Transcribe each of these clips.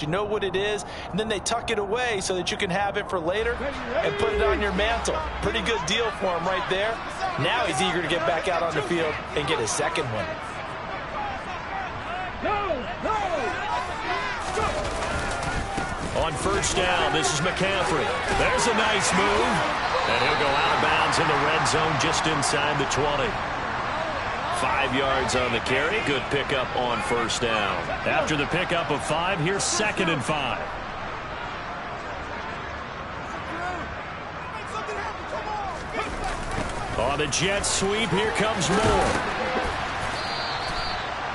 You know what it is, and then they tuck it away so that you can have it for later and put it on your mantle. Pretty good deal for him right there. Now he's eager to get back out on the field and get his second one. On first down, this is McCaffrey. There's a nice move, and he'll go out of bounds in the red zone just inside the 20. 5 yards on the carry. Good pickup on first down. After the pickup of 5, here's 2nd and 5. On the jet sweep, here comes Moore.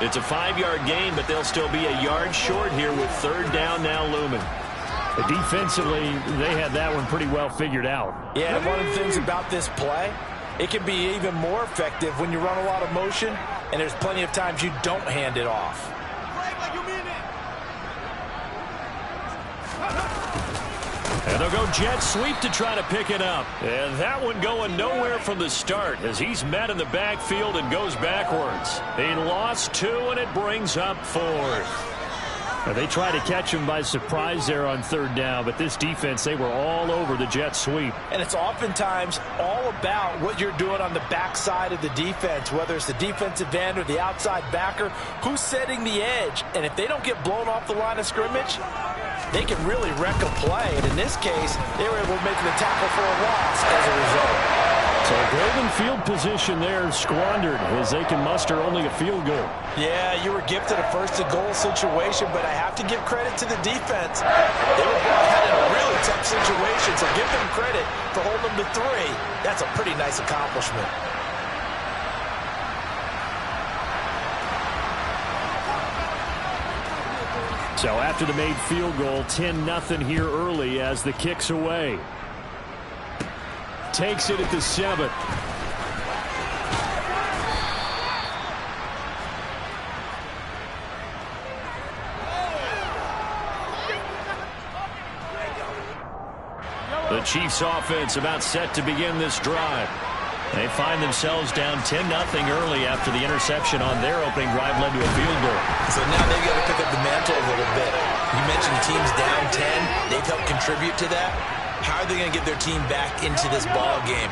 It's a 5-yard gain, but they'll still be a yard short here with 3rd down now looming. Defensively, they had that one pretty well figured out. Yeah, one of the things about this play, it can be even more effective when you run a lot of motion, and there's plenty of times you don't hand it off. And they'll go jet sweep to try to pick it up. And that one going nowhere from the start as he's met in the backfield and goes backwards. He lost 2, and it brings up 4th. They tried to catch him by surprise there on 3rd down, but this defense, they were all over the jet sweep. And it's oftentimes all about what you're doing on the backside of the defense, whether it's the defensive end or the outside backer, who's setting the edge. And if they don't get blown off the line of scrimmage, they can really wreck a play. And in this case, they were able to make the tackle for a loss as a result. So golden field position there squandered as they can muster only a field goal. Yeah, you were gifted a 1st-and-goal situation, but I have to give credit to the defense. They were brought in a really tough situation, so give them credit for holding them to 3. That's a pretty nice accomplishment. So after the made field goal, 10-0 here early as the kick's away. Takes it at the 7. The Chiefs offense about set to begin this drive. They find themselves down 10-0 early after the interception on their opening drive led to a field goal. So now they've got to pick up the mantle a little bit. You mentioned teams down 10. They've helped contribute to that. How are they going to get their team back into this ball game?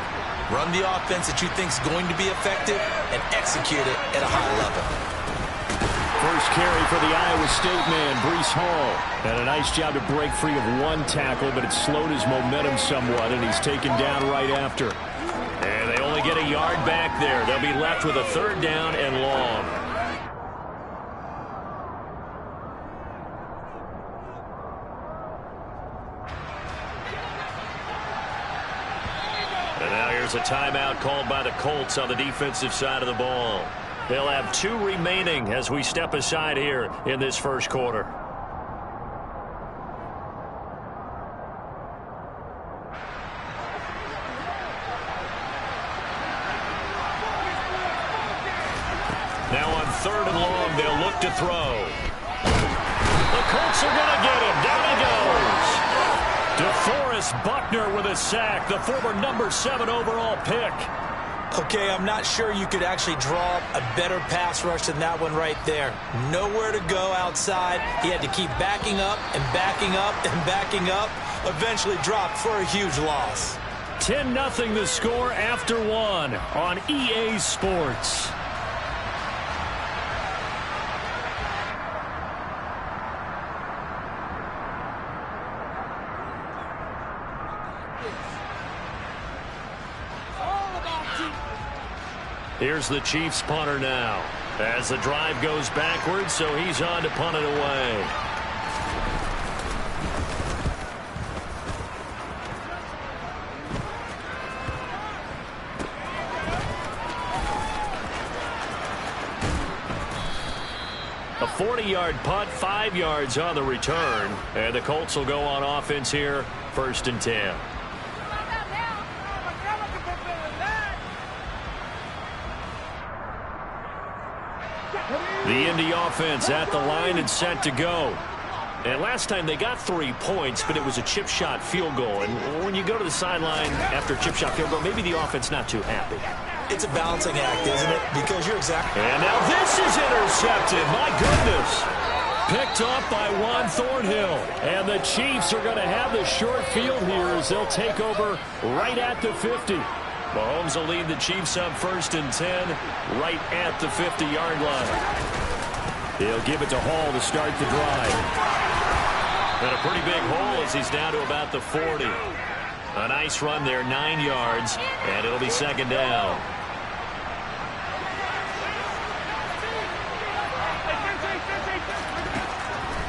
Run the offense that you think is going to be effective and execute it at a high level. First carry for the Iowa State man, Breece Hall. And a nice job to break free of 1 tackle, but it slowed his momentum somewhat, and he's taken down right after. And they only get a yard back there. They'll be left with a 3rd down and long. And now here's a timeout called by the Colts on the defensive side of the ball. They'll have 2 remaining as we step aside here in this first quarter. Now on 3rd and long, they'll look to throw. The Colts are going to get him. Down he goes. DeForest Buckner with a sack, the former number 7 overall pick. Okay, I'm not sure you could actually draw a better pass rush than that one right there. Nowhere to go outside. He had to keep backing up and backing up and backing up. Eventually dropped for a huge loss. 10-0 the score after 1 on EA Sports. Here's the Chiefs punter now. As the drive goes backwards, so he's on to punt it away. A 40-yard punt, 5 yards on the return. And the Colts will go on offense here, 1st and 10. The Indy offense at the line and set to go. And last time they got 3 points, but it was a chip shot field goal. And when you go to the sideline after a chip shot field goal, maybe the offense not too happy. It's a balancing act, isn't it? Because you're exactly... And now this is intercepted. My goodness. Picked off by Juan Thornhill. And the Chiefs are going to have the short field here as they'll take over right at the 50. Mahomes will lead the Chiefs up 1st and 10 right at the 50-yard line. He'll give it to Hall to start the drive. And a pretty big hole as he's down to about the 40. A nice run there, 9 yards, and it'll be 2nd down.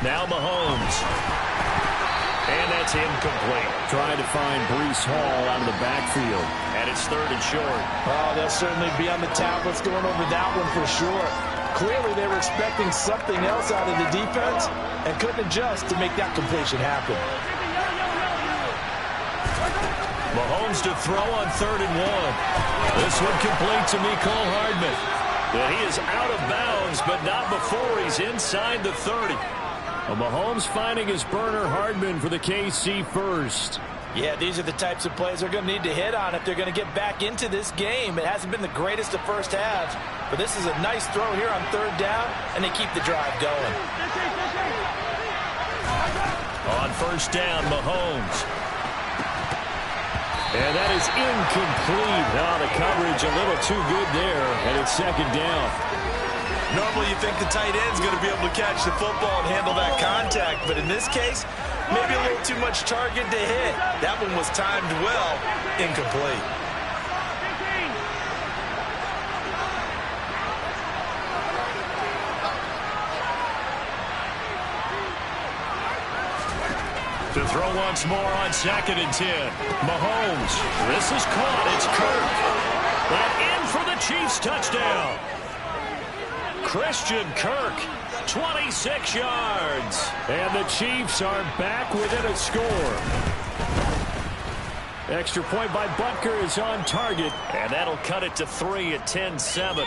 Now Mahomes. And that's incomplete. Trying to find Breece Hall out of the backfield. And it's 3rd and short. Oh, they'll certainly be on the tablets going over that one for sure. Clearly they were expecting something else out of the defense and couldn't adjust to make that completion happen. Mahomes to throw on 3rd and 1. This one complete to Mecole Hardman. And he is out of bounds, but not before he's inside the 30. Well, Mahomes finding his burner, Hardman, for the KC first. Yeah, these are the types of plays they're going to need to hit on if they're going to get back into this game. It hasn't been the greatest of first halves, but this is a nice throw here on 3rd down, and they keep the drive going. On 1st down, Mahomes. And that is incomplete. Now the coverage a little too good there, and it's 2nd down. Normally you think the tight end's going to be able to catch the football and handle that contact, but in this case, maybe a little too much target to hit. That one was timed well, incomplete. To throw once more on 2nd and 10. Mahomes. This is caught. It's Kirk. And in for the Chiefs touchdown. Christian Kirk, 26 yards. And the Chiefs are back within a score. Extra point by Butker is on target. And that'll cut it to 3 at 10-7.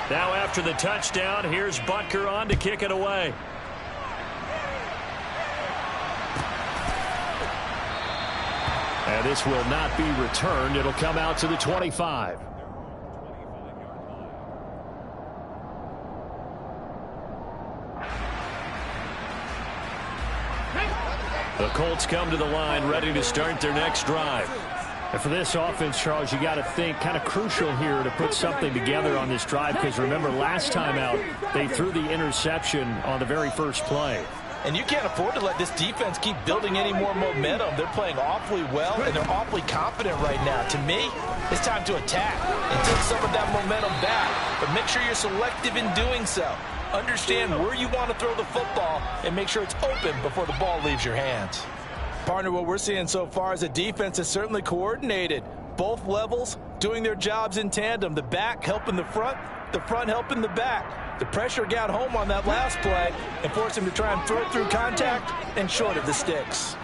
Now after the touchdown, here's Butker on to kick it away. And this will not be returned. It'll come out to the 25. The Colts come to the line, ready to start their next drive. And for this offense, Charles, you got to think kind of crucial here to put something together on this drive, because remember last time out they threw the interception on the very first play. And you can't afford to let this defense keep building any more momentum. They're playing awfully well, and they're awfully confident right now. To me, it's time to attack and take some of that momentum back, but make sure you're selective in doing so. Understand where you want to throw the football and make sure it's open before the ball leaves your hands. Partner, what we're seeing so far is a defense that's certainly coordinated. Both levels doing their jobs in tandem. The back helping the front helping the back. The pressure got home on that last play and forced him to try and throw it through contact and short of the sticks.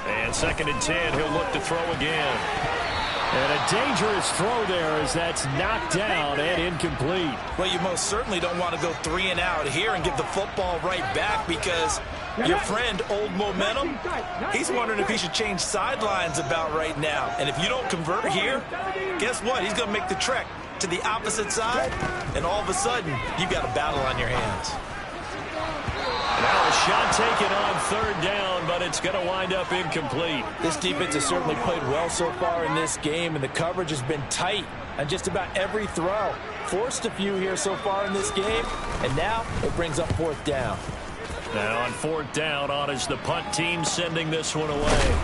And 2nd and 10, he'll look to throw again. And a dangerous throw there as that's knocked down and incomplete. Well, you most certainly don't want to go 3 and out here and give the football right back, because your friend, Old Momentum, he's wondering if he should change sidelines about right now. And if you don't convert here, guess what? He's going to make the trek to the opposite side, and all of a sudden, you've got a battle on your hands. Now a shot taken on 3rd down, but it's going to wind up incomplete. This defense has certainly played well so far in this game, and the coverage has been tight on just about every throw. Forced a few here so far in this game, and now it brings up 4th down. Now on 4th down, on is the punt team sending this one away.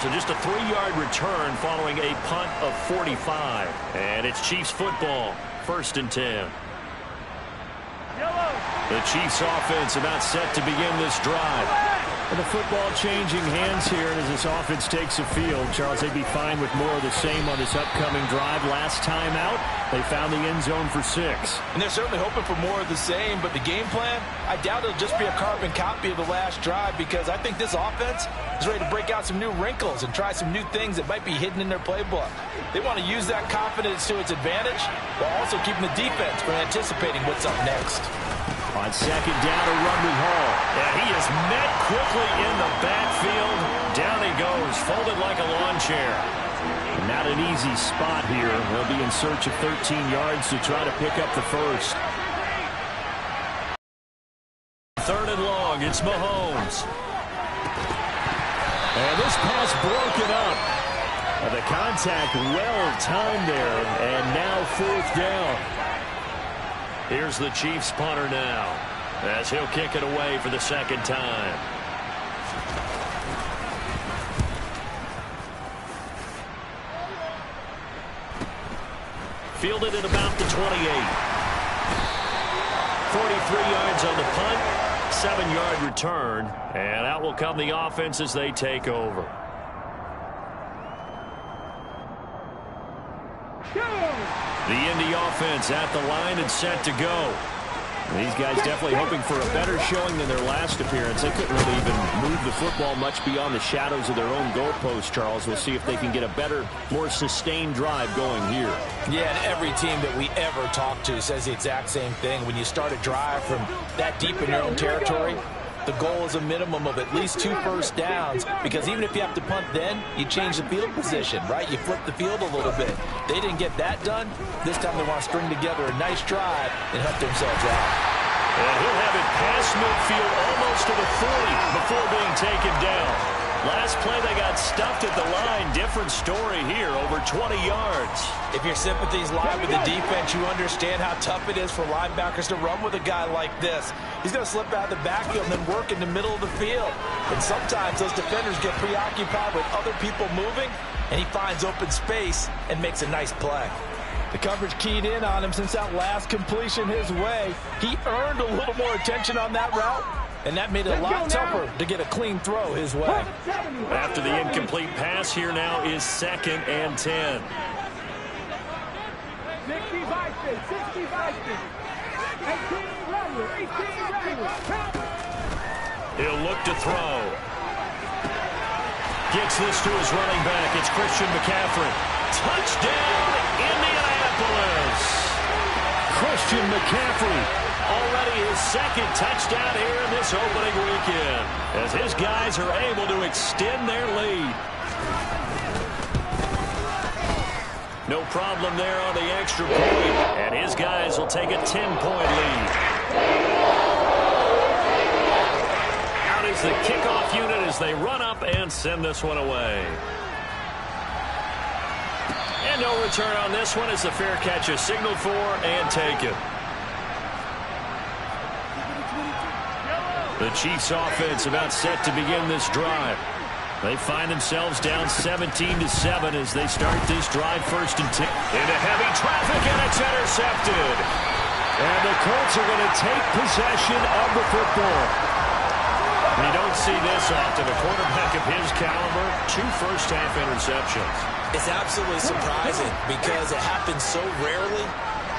So just a 3-yard return following a punt of 45. And it's Chiefs football, 1st and 10. The Chiefs offense about set to begin this drive. And the football changing hands here as this offense takes the field. Charles, they'd be fine with more of the same on this upcoming drive. Last time out, they found the end zone for 6. And they're certainly hoping for more of the same, but the game plan, I doubt it'll just be a carbon copy of the last drive, because I think this offense is ready to break out some new wrinkles and try some new things that might be hidden in their playbook. They want to use that confidence to its advantage while also keeping the defense from anticipating what's up next. On second down, a run with Hall. And he is met quickly in the backfield. Down he goes, folded like a lawn chair. Not an easy spot here. They'll be in search of 13 yards to try to pick up the first. Third and long, it's Mahomes. And this pass broken up. And the contact well timed there. And now fourth down. Here's the Chiefs punter now, as he'll kick it away for the second time. Fielded at about the 28. 43 yards on the punt, 7-yard return, and out will come the offense as they take over. The Indy offense at the line and set to go. These guys definitely hoping for a better showing than their last appearance. They couldn't really even move the football much beyond the shadows of their own goalpost, Charles. We'll see if they can get a better, more sustained drive going here. Yeah, and every team that we ever talk to says the exact same thing. When you start a drive from that deep in your own territory, the goal is a minimum of at least 2 first downs, because even if you have to punt then, you change the field position, right? You flip the field a little bit. They didn't get that done. This time they want to string together a nice drive and help themselves out. And he'll have it past midfield almost to the 40 before being taken down. Last play they got stuffed at the line. Different story here, over 20 yards. If your sympathies lie with the defense, you understand how tough it is for linebackers to run with a guy like this. He's going to slip out of the backfield and then work in the middle of the field. And sometimes those defenders get preoccupied with other people moving, and he finds open space and makes a nice play. The coverage keyed in on him since that last completion his way. He earned a little more attention on that route, and that made it a lot tougher to get a clean throw his way. After the incomplete pass, here now is 2nd and 10. 18 He'll look to throw. Gets this to his running back. It's Christian McCaffrey. Touchdown, Indianapolis. Christian McCaffrey. Already his 2nd touchdown here in this opening weekend, as his guys are able to extend their lead. No problem there on the extra point, and his guys will take a 10-point lead. Out is the kickoff unit as they run up and send this one away. And no return on this one as the fair catch is signaled for and taken. The Chiefs offense about set to begin this drive. They find themselves down 17-7 as they start this drive 1st and 10. Into heavy traffic, and it's intercepted. And the Colts are going to take possession of the football. You don't see this often. A quarterback of his caliber, 2 first-half interceptions. It's absolutely surprising because it happens so rarely.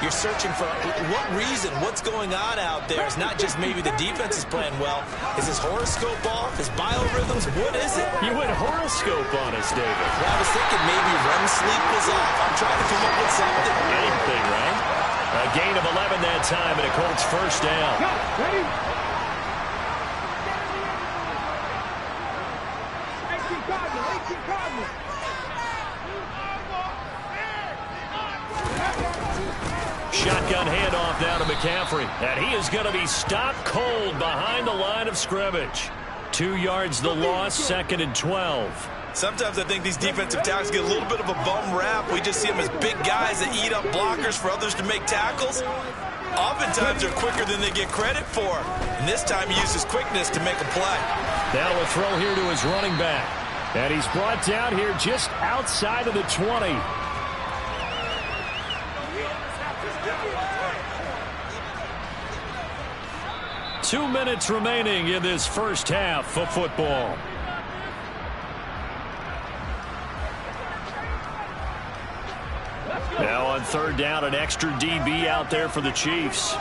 You're searching for what reason, what's going on out there. It's not just maybe the defense is playing well. Is his horoscope off? His biorhythms? What is it? You went horoscope on us, David. Well, I was thinking maybe REM sleep was off. I'm trying to come up with something. Anything, right? A gain of 11 that time, and a Colts first down. Ready? 18 Cardinals. Shotgun handoff now to McCaffrey. And he is going to be stopped cold behind the line of scrimmage. 2 yards the loss, 2nd and 12. Sometimes I think these defensive tackles get a little bit of a bum rap. We just see them as big guys that eat up blockers for others to make tackles. Oftentimes they're quicker than they get credit for. And this time he uses quickness to make a play. Now a throw here to his running back. And he's brought down here just outside of the 20. 2 minutes remaining in this first half of football. Now on 3rd down, an extra DB out there for the Chiefs.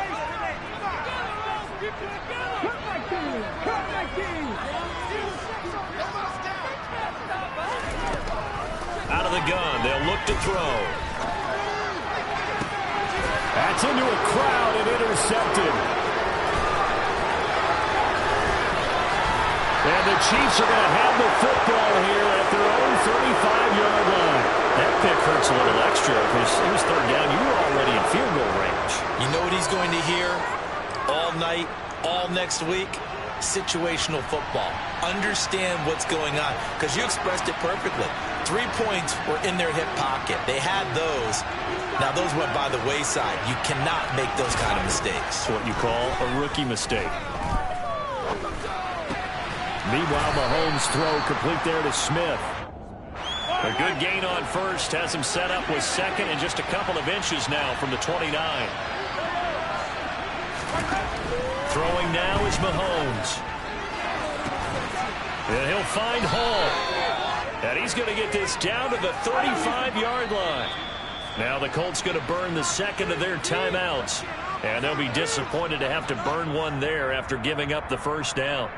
Out of the gun, they'll look to throw. That's into a crowd and intercepted. And the Chiefs are going to have the football here at their own 35-yard line. That pick hurts a little extra because it was third down. You were already in field goal range. You know what he's going to hear all night, all next week? Situational football. Understand what's going on, because you expressed it perfectly. 3 points were in their hip pocket. They had those. Now those went by the wayside. You cannot make those kind of mistakes. What you call a rookie mistake. Meanwhile, Mahomes' throw complete there to Smith. A good gain on first. Has him set up with second and just a couple of inches now from the 29. Throwing now is Mahomes. And he'll find Hall. And he's going to get this down to the 35-yard line. Now the Colts going to burn the second of their timeouts. And they'll be disappointed to have to burn one there after giving up the first down.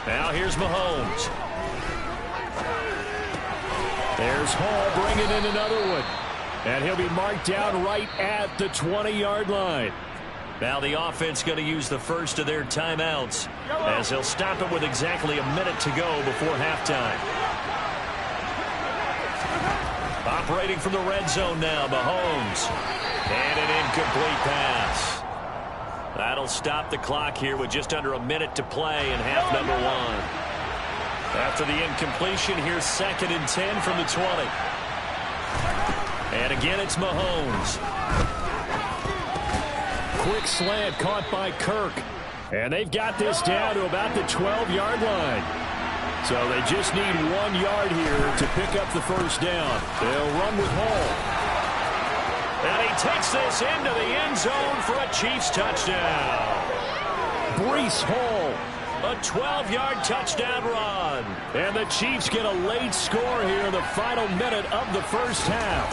Now here's Mahomes. There's Hall bringing in another one. And he'll be marked down right at the 20-yard line. Now the offense going to use the first of their timeouts as they'll stop it with exactly a minute to go before halftime. Operating from the red zone now, Mahomes. And an incomplete pass. That'll stop the clock here with just under a minute to play in half number one. After the incompletion, here's 2nd and 10 from the 20. And again, it's Mahomes. Quick slant caught by Kirk. And they've got this down to about the 12-yard line. So they just need 1 yard here to pick up the first down. They'll run with Hall. And he takes this into the end zone for a Chiefs touchdown. Breece Hall. A 12-yard touchdown run. And the Chiefs get a late score here in the final minute of the first half.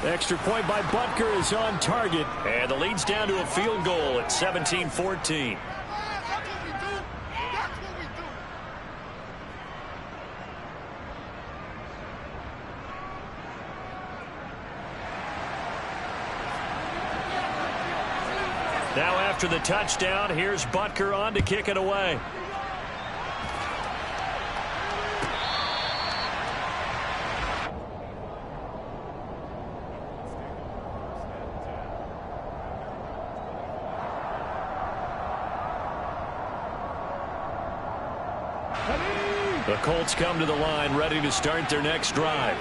Extra point by Butker is on target. And the lead's down to a field goal at 17-14. Now after the touchdown, here's Butker on to kick it away. The Colts come to the line ready to start their next drive.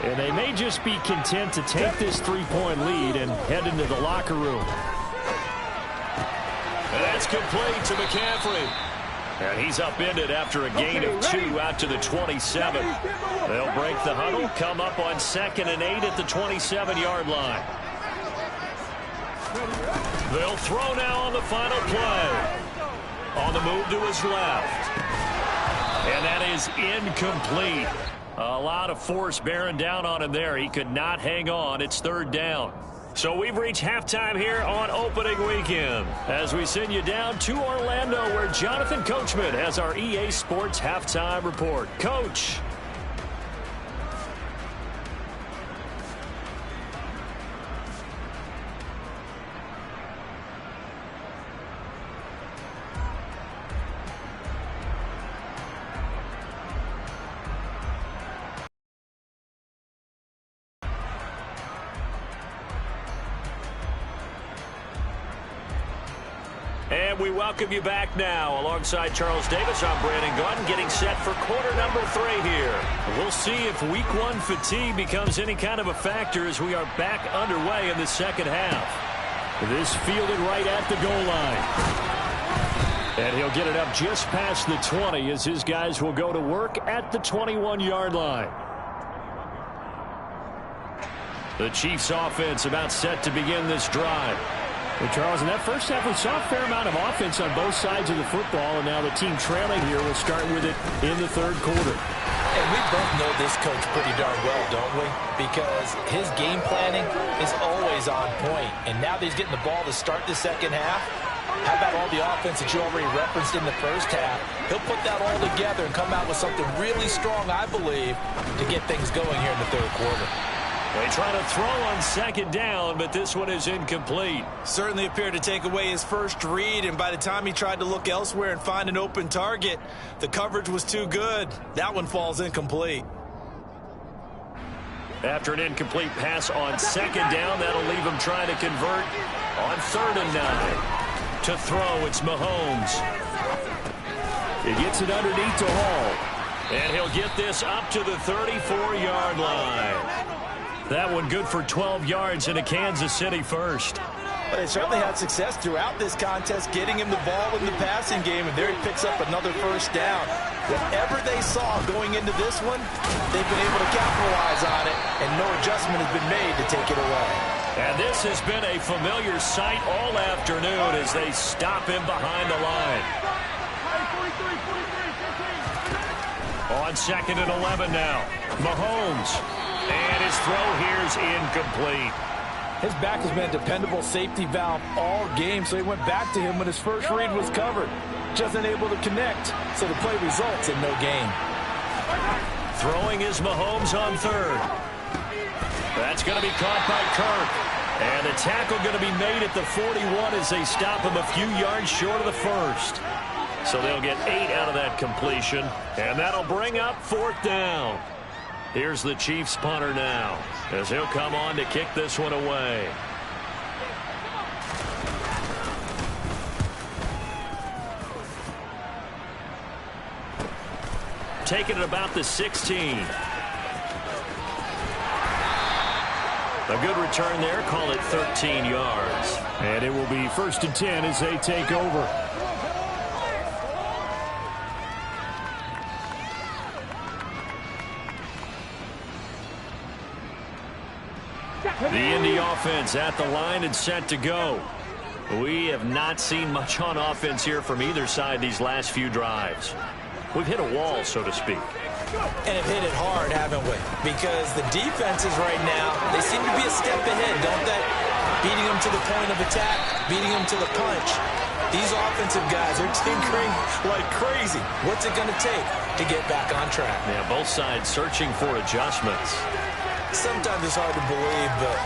And they may just be content to take this 3-point lead and head into the locker room. And that's complete to McCaffrey. And he's upended after a gain of 2 out to the 27. They'll break the huddle, come up on 2nd and 8 at the 27-yard line. They'll throw now on the final play. On the move to his left. And that is incomplete. A lot of force bearing down on him there. He could not hang on. It's 3rd down. So we've reached halftime here on opening weekend as we send you down to Orlando where Jonathan Coachman has our EA Sports halftime report. Coach. And we welcome you back now. Alongside Charles Davis, I'm Brandon Gaudin, getting set for quarter number 3 here. We'll see if week 1 fatigue becomes any kind of a factor as we are back underway in the second half. This fielded right at the goal line. And he'll get it up just past the 20 as his guys will go to work at the 21-yard line. The Chiefs offense about set to begin this drive. Well, Charles, in that first half, we saw a fair amount of offense on both sides of the football, and now the team trailing here will start with it in the third quarter. And we both know this coach pretty darn well, don't we? Because his game planning is always on point. And now that he's getting the ball to start the second half, how about all the offense that you already referenced in the first half? He'll put that all together and come out with something really strong, I believe, to get things going here in the third quarter. They try to throw on second down, but this one is incomplete. Certainly appeared to take away his first read, and by the time he tried to look elsewhere and find an open target, the coverage was too good. That one falls incomplete. After an incomplete pass on second down, that'll leave him trying to convert on 3rd and 9. To throw, it's Mahomes. He gets it underneath to Hall. And he'll get this up to the 34-yard line. That one good for 12 yards in a Kansas City first. But they certainly had success throughout this contest, getting him the ball in the passing game, and there he picks up another first down. Whatever they saw going into this one, they've been able to capitalize on it, and no adjustment has been made to take it away. And this has been a familiar sight all afternoon as they stop him behind the line. On 2nd and 11 now, Mahomes. And his throw here is incomplete. His back has been a dependable safety valve all game, so he went back to him when his first read was covered. Just unable to connect, so the play results in no gain. Throwing is Mahomes on 3rd. That's going to be caught by Kirk. And the tackle going to be made at the 41 as they stop him a few yards short of the first. So they'll get 8 out of that completion, and that'll bring up 4th down. Here's the Chiefs punter now as he'll come on to kick this one away. Taking it about the 16. A good return there. Call it 13 yards. And it will be 1st and 10 as they take over. The Indy offense at the line and set to go. We have not seen much on offense here from either side these last few drives. We've hit a wall, so to speak. And have hit it hard, haven't we? Because the defenses right now, they seem to be a step ahead, don't they? Beating them to the point of attack, beating them to the punch. These offensive guys are tinkering like crazy. What's it going to take to get back on track? Yeah, both sides searching for adjustments. Sometimes it's hard to believe, but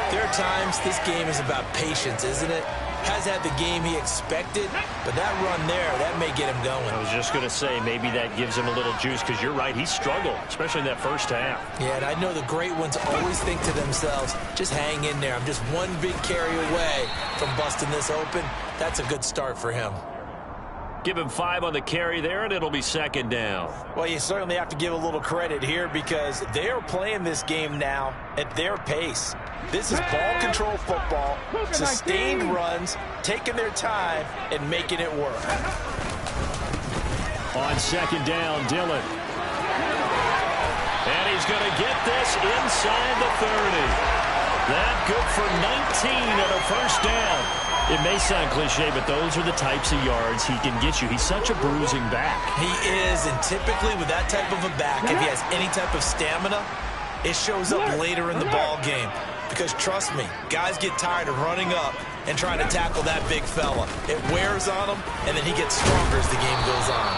there are times this game is about patience, isn't it? Has had the game he expected, but that run there, that may get him going. I was just going to say, maybe that gives him a little juice, because you're right, he struggled, especially in that first half. Yeah, and I know the great ones always think to themselves, just hang in there. I'm just one big carry away from busting this open. That's a good start for him. Give him 5 on the carry there, and it'll be 2nd down. Well, you certainly have to give a little credit here because they are playing this game now at their pace. This is ball control football, sustained runs, taking their time, and making it work. On 2nd down, Dillon. And he's going to get this inside the 30. That good for 19 and a first down. It may sound cliche, but those are the types of yards he can get you. He's such a bruising back. He is, and typically with that type of a back, if he has any type of stamina, it shows up later in the ball game. Because trust me, guys get tired of running up and trying to tackle that big fella. It wears on him, and then he gets stronger as the game goes on.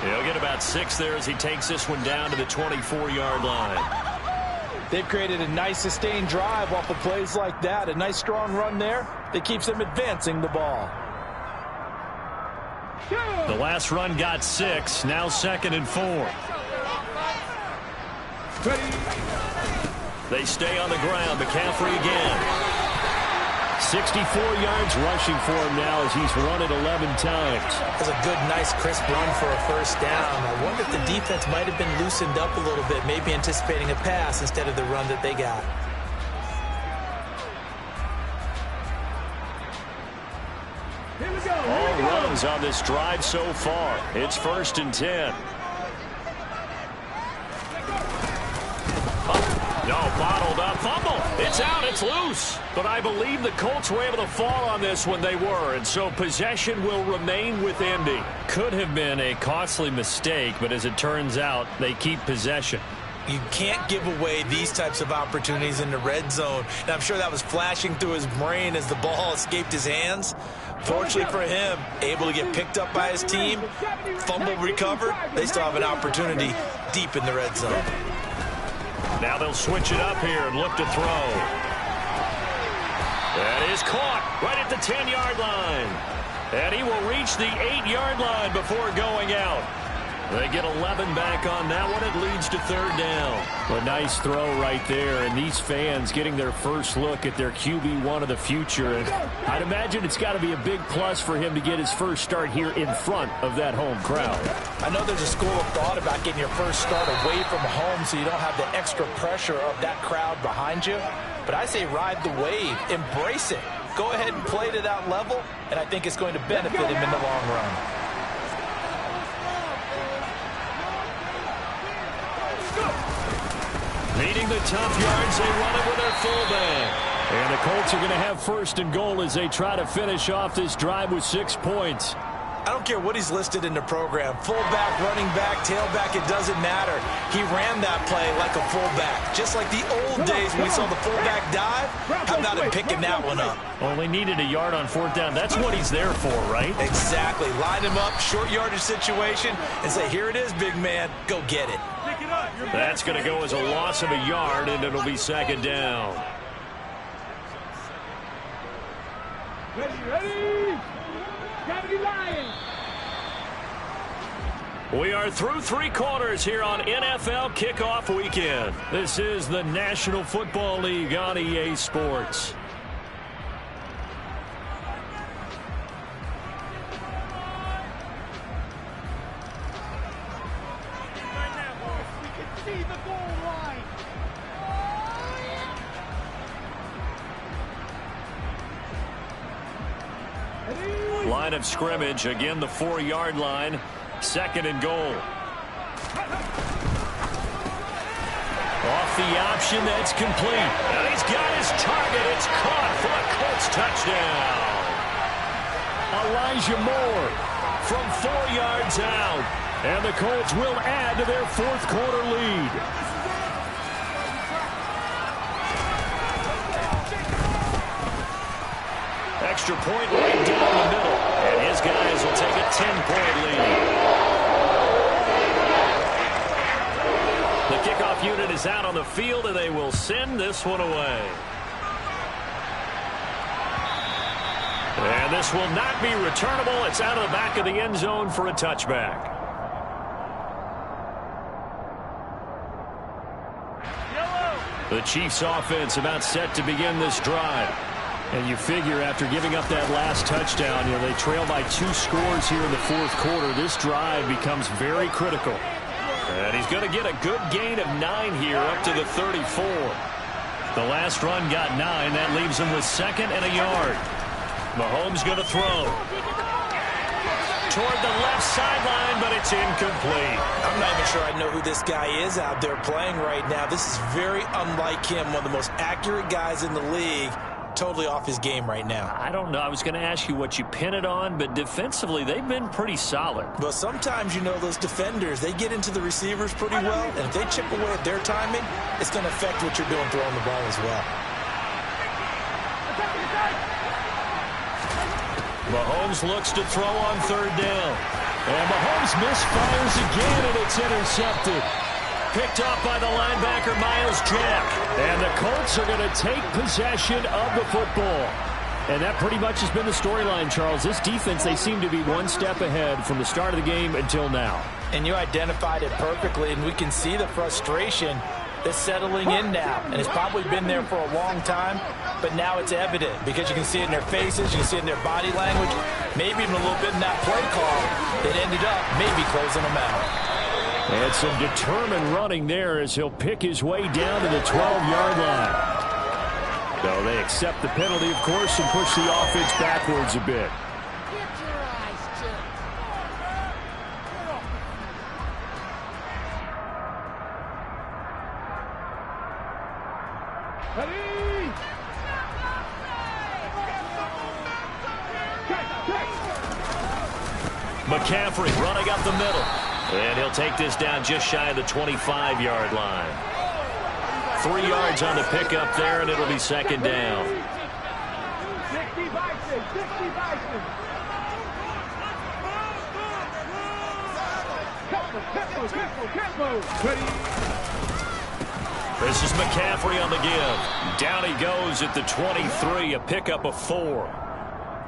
He'll get about 6 there as he takes this one down to the 24-yard line. They've created a nice sustained drive off of plays like that. A nice strong run there that keeps them advancing the ball. The last run got 6. Now 2nd and 4. They stay on the ground. McCaffrey again. 64 yards rushing for him now as he's run it 11 times. That's a good, nice, crisp run for a first down. I wonder if the defense might have been loosened up a little bit, maybe anticipating a pass instead of the run that they got. All runs on this drive so far. It's 1st and 10. Oh, no, bottled up fumble. It's out, it's loose. But I believe the Colts were able to fall on this when they were, and so possession will remain with Indy. Could have been a costly mistake, but as it turns out, they keep possession. You can't give away these types of opportunities in the red zone. And I'm sure that was flashing through his brain as the ball escaped his hands. Fortunately for him, able to get picked up by his team, fumble recovered. They still have an opportunity deep in the red zone. Now they'll switch it up here and look to throw. That is caught right at the 10-yard line. And he will reach the 8-yard line before going out. They get 11 back on that one. It leads to third down. A nice throw right there, and these fans getting their first look at their QB1 of the future. And I'd imagine it's got to be a big plus for him to get his first start here in front of that home crowd. I know there's a school of thought about getting your first start away from home so you don't have the extra pressure of that crowd behind you. But I say ride the wave. Embrace it. Go ahead and play to that level, and I think it's going to benefit him in the long run. Needing the tough yards, they run it with their fullback. And the Colts are going to have first and goal as they try to finish off this drive with 6 points. I don't care what he's listed in the program. Fullback, running back, tailback, it doesn't matter. He ran that play like a fullback. Just like the old days when we saw the fullback dive. How about him picking that one up? Only needed a yard on fourth down. That's what he's there for, right? Exactly. Line him up, short yardage situation, and say, here it is, big man. Go get it. That's going to go as a loss of a yard, and it'll be second down. Ready? Gravity Lions. We are through 3 quarters here on NFL Kickoff Weekend. This is the National Football League on EA Sports. Line of scrimmage, again the 4-yard line, second and goal. Off the option, that's complete. And he's got his target. It's caught for a Colts touchdown. Elijah Moore from 4 yards out. And the Colts will add to their fourth quarter lead. Extra point right down the middle. And his guys will take a 10-point lead. The kickoff unit is out on the field, and they will send this one away. And this will not be returnable. It's out of the back of the end zone for a touchback. The Chiefs offense about set to begin this drive. And you figure after giving up that last touchdown, they trail by 2 scores here in the fourth quarter. This drive becomes very critical. And he's going to get a good gain of 9 here up to the 34. The last run got 9. That leaves him with second and a yard. Mahomes going to throw. Toward the left sideline, but it's incomplete. I'm not even sure I know who this guy is out there playing right now. This is very unlike him, one of the most accurate guys in the league. Totally off his game right now. I don't know. I was going to ask you what you pin it on, but defensively, they've been pretty solid. But sometimes, those defenders, they get into the receivers pretty well, and if they chip away at their timing, it's going to affect what you're doing throwing the ball as well. Mahomes looks to throw on third down. And Mahomes misfires again, and it's intercepted. Picked off by the linebacker, Myles Jack. And the Colts are going to take possession of the football. And that pretty much has been the storyline, Charles. This defense, they seem to be one step ahead from the start of the game until now. And you identified it perfectly, and we can see the frustration that's settling in now. And it's probably been there for a long time, but now it's evident because you can see it in their faces, you can see it in their body language, maybe even a little bit in that play call that ended up maybe closing them out. And some determined running there as he'll pick his way down to the 12-yard line. So they accept the penalty, of course, and push the offense backwards a bit. Ready? McCaffrey running up the middle. And he'll take this down just shy of the 25-yard line. 3 yards on the pickup there, and it'll be second down. 60 Bison, 60 Bison. Tempo. Ready? This is McCaffrey on the give. Down he goes at the 23, a pickup of 4.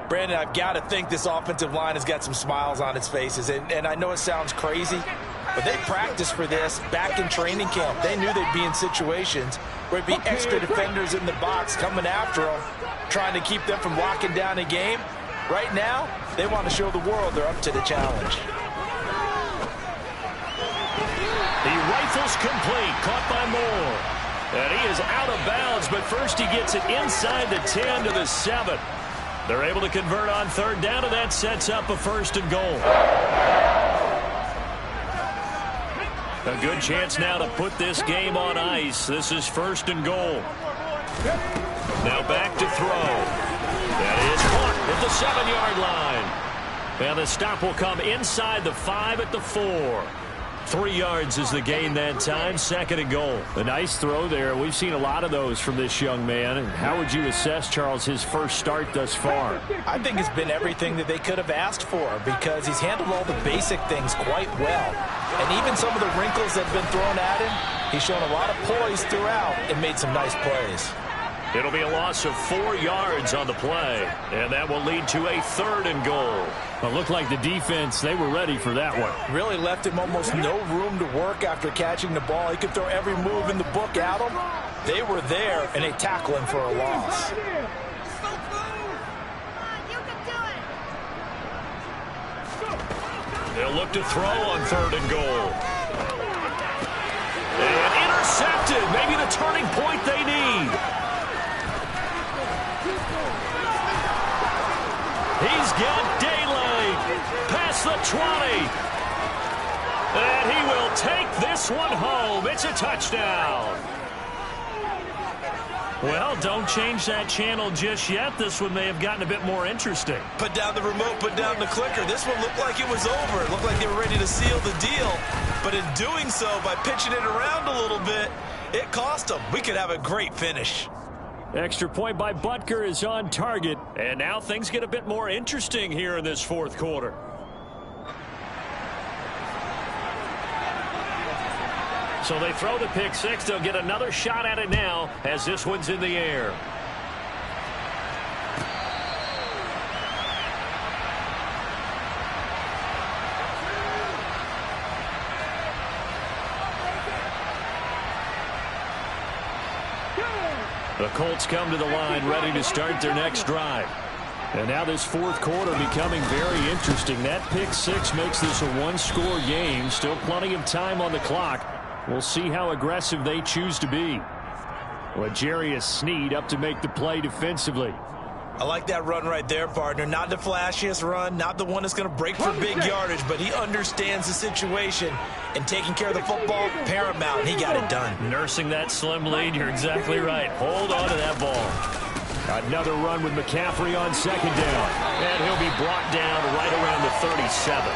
Brandon, I've got to think this offensive line has got some smiles on its faces. And I know it sounds crazy, but they practiced for this back in training camp. They knew they'd be in situations where it'd be extra defenders in the box coming after them, trying to keep them from locking down a game. Right now, they want to show the world they're up to the challenge. He rifles complete, caught by Moore. And he is out of bounds, but first he gets it inside the 10 to the 7. They're able to convert on third down, and that sets up a first and goal. A good chance now to put this game on ice. This is first and goal. Now back to throw. That is caught at the 7-yard line. And the stop will come inside the 5 at the 4. 3 yards is the gain that time. Second and goal. A nice throw there. We've seen a lot of those from this young man. And how would you assess, Charles, his first start thus far? I think it's been everything that they could have asked for because he's handled all the basic things quite well. And even some of the wrinkles that have been thrown at him, he's shown a lot of poise throughout and made some nice plays. It'll be a loss of 4 yards on the play, and that will lead to a third and goal. It looked like the defense, they were ready for that one. Really left him almost no room to work after catching the ball. He could throw every move in the book at him. They were there, and they tackle him for a loss. They'll look to throw on third and goal. And intercepted. Maybe the turning point they need. He's got daylight past the 20. And he will take this one home. It's a touchdown. Well, don't change that channel just yet. This one may have gotten a bit more interesting. Put down the remote, put down the clicker. This one looked like it was over. It looked like they were ready to seal the deal. But in doing so, by pitching it around a little bit, it cost them. We could have a great finish. Extra point by Butker is on target. And now things get a bit more interesting here in this fourth quarter. So they throw the pick six. They'll get another shot at it now as this one's in the air. The Colts come to the line ready to start their next drive. And now this fourth quarter becoming very interesting. That pick six makes this a one-score game. Still plenty of time on the clock. We'll see how aggressive they choose to be. L'Jarius Sneed up to make the play defensively. I like that run right there, partner. Not the flashiest run, not the one that's going to break for big yardage, but he understands the situation, and taking care of the football, paramount, and he got it done. Nursing that slim lead, you're exactly right. Hold on to that ball. Another run with McCaffrey on second down. And he'll be brought down right around the 37.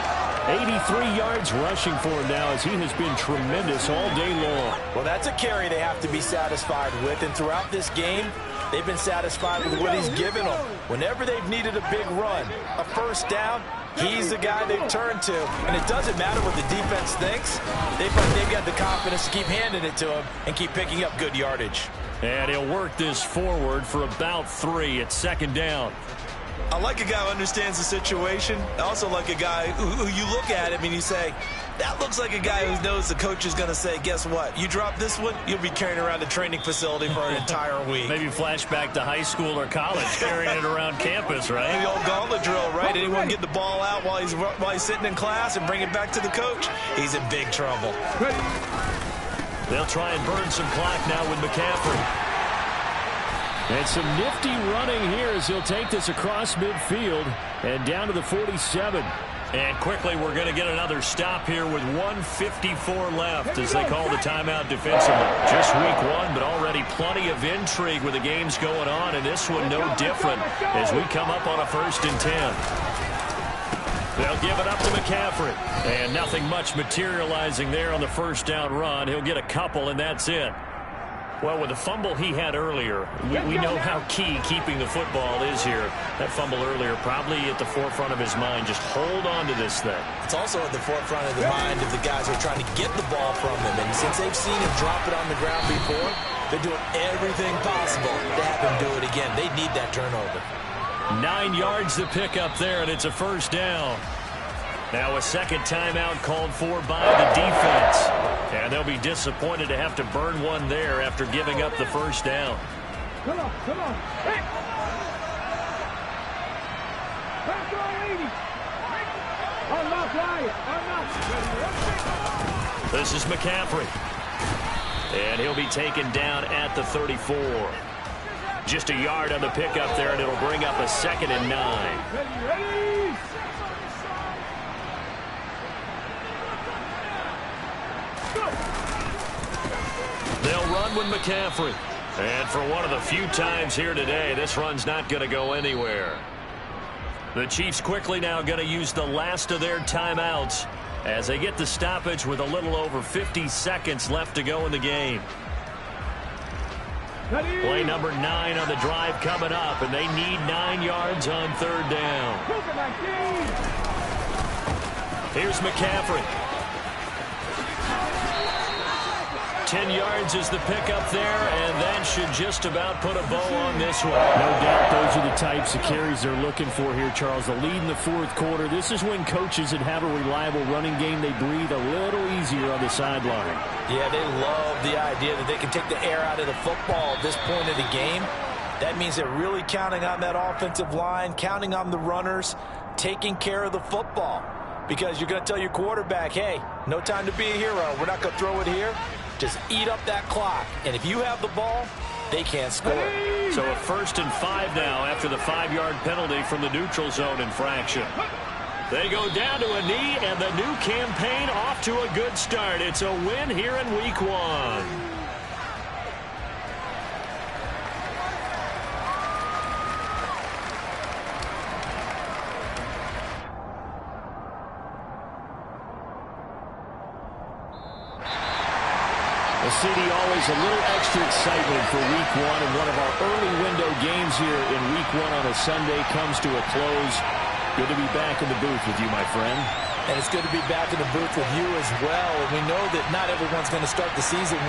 83 yards rushing for him now as he has been tremendous all day long. Well, that's a carry they have to be satisfied with, and throughout this game, they've been satisfied with what he's given them. Whenever they've needed a big run, a first down, he's the guy they've turned to. And it doesn't matter what the defense thinks. They've got the confidence to keep handing it to him and keep picking up good yardage. And he'll work this forward for about 3 at second down. I like a guy who understands the situation. I also like a guy who you look at him and you say, that looks like a guy who knows the coach is going to say, guess what? You drop this one, you'll be carrying around the training facility for an entire week. Maybe flashback to high school or college, carrying it around campus, right? The old gauntlet drill, right? Anyone get the ball out while he's sitting in class and bring it back to the coach? He's in big trouble. They'll try and burn some clock now with McCaffrey. And some nifty running here as he'll take this across midfield and down to the 47. And quickly, we're going to get another stop here with 1:54 left as they call the timeout defensively. Just week one, but already plenty of intrigue with the games going on, and this one no different as we come up on a 1st and 10. They'll give it up to McCaffrey. And nothing much materializing there on the 1st down run. He'll get a couple, and that's it. Well, with the fumble he had earlier, we know how key keeping the football is here. That fumble earlier probably at the forefront of his mind. Just hold on to this thing. It's also at the forefront of the mind of the guys who are trying to get the ball from him. And since they've seen him drop it on the ground before, they're doing everything possible to have him do it again. They need that turnover. 9 yards to pick up there, and it's a 1st down. Now a second timeout called for by the defense. And they'll be disappointed to have to burn one there after giving up the 1st down. Come on. Hey. Pass on 80. Unlock Wyatt. Unlock. This is McCaffrey. And he'll be taken down at the 34. Just a yard on the pickup there, and it'll bring up a 2nd and 9. Ready. They'll run with McCaffrey. And for one of the few times here today, this run's not going to go anywhere. The Chiefs quickly now going to use the last of their timeouts as they get the stoppage with a little over 50 seconds left to go in the game. Play number 9 on the drive coming up, and they need 9 yards on 3rd down. Here's McCaffrey. 10 yards is the pickup there, and that should just about put a bow on this one. No doubt those are the types of carries they're looking for here, Charles. The lead in the 4th quarter. This is when coaches that have a reliable running game, they breathe a little easier on the sideline. Yeah, they love the idea that they can take the air out of the football at this point of the game. That means they're really counting on that offensive line, counting on the runners, taking care of the football. Because you're going to tell your quarterback, hey, no time to be a hero. We're not going to throw it here. Just eat up that clock. And if you have the ball, they can't score. So a 1st and 5 now after the 5-yard penalty from the neutral zone infraction. They go down to a knee, and the new campaign off to a good start. It's a win here in week 1. CD, always a little extra excitement for week 1, and one of our early window games here in week 1 on a Sunday comes to a close. Good to be back in the booth with you, my friend. And it's good to be back in the booth with you as well. And we know that not everyone's going to start the season 1-0,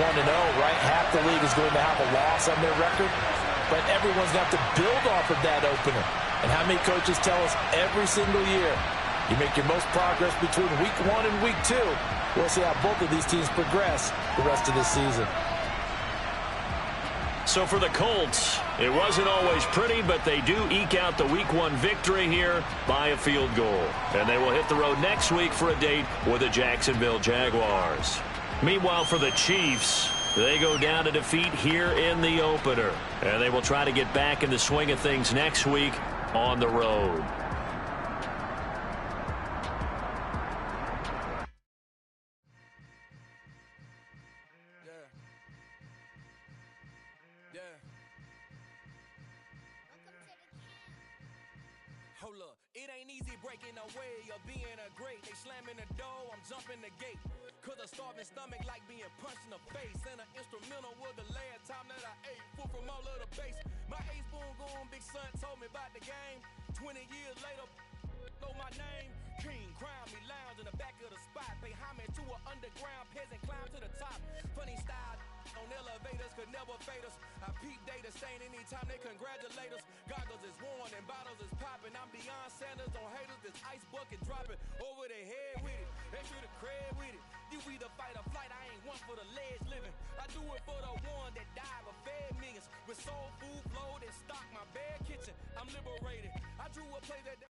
right? Half the league is going to have a loss on their record, but everyone's got to build off of that opener. And how many coaches tell us every single year, you make your most progress between week 1 and week 2. We'll see how both of these teams progress the rest of this season. So for the Colts, it wasn't always pretty, but they do eke out the week 1 victory here by a field goal. And they will hit the road next week for a date with the Jacksonville Jaguars. Meanwhile, for the Chiefs, they go down to defeat here in the opener. And they will try to get back in the swing of things next week on the road. It ain't easy breaking away or being a great. They slamming the door, I'm jumping the gate. Cause a starving stomach like being punched in the face. And an instrumental was the last time that I ate. Food from all of the base. My A-spoon goon, big son told me about the game. 20 years later, know my name. King, crown me, lounge in the back of the spot. Pay homage to an underground peasant, climb to the top. Funny style on elevators could never fade us. I peep data stain anytime they congratulate us. Goggles is worn and bottles is popping. I'm beyond Sanders on haters. This ice bucket dropping over their head with it. Extra the cred with it. You either fight or flight. I ain't one for the ledge living. I do it for the one that died but fed millions. With soul food, flow that stock my bad kitchen. I'm liberated. I drew a play that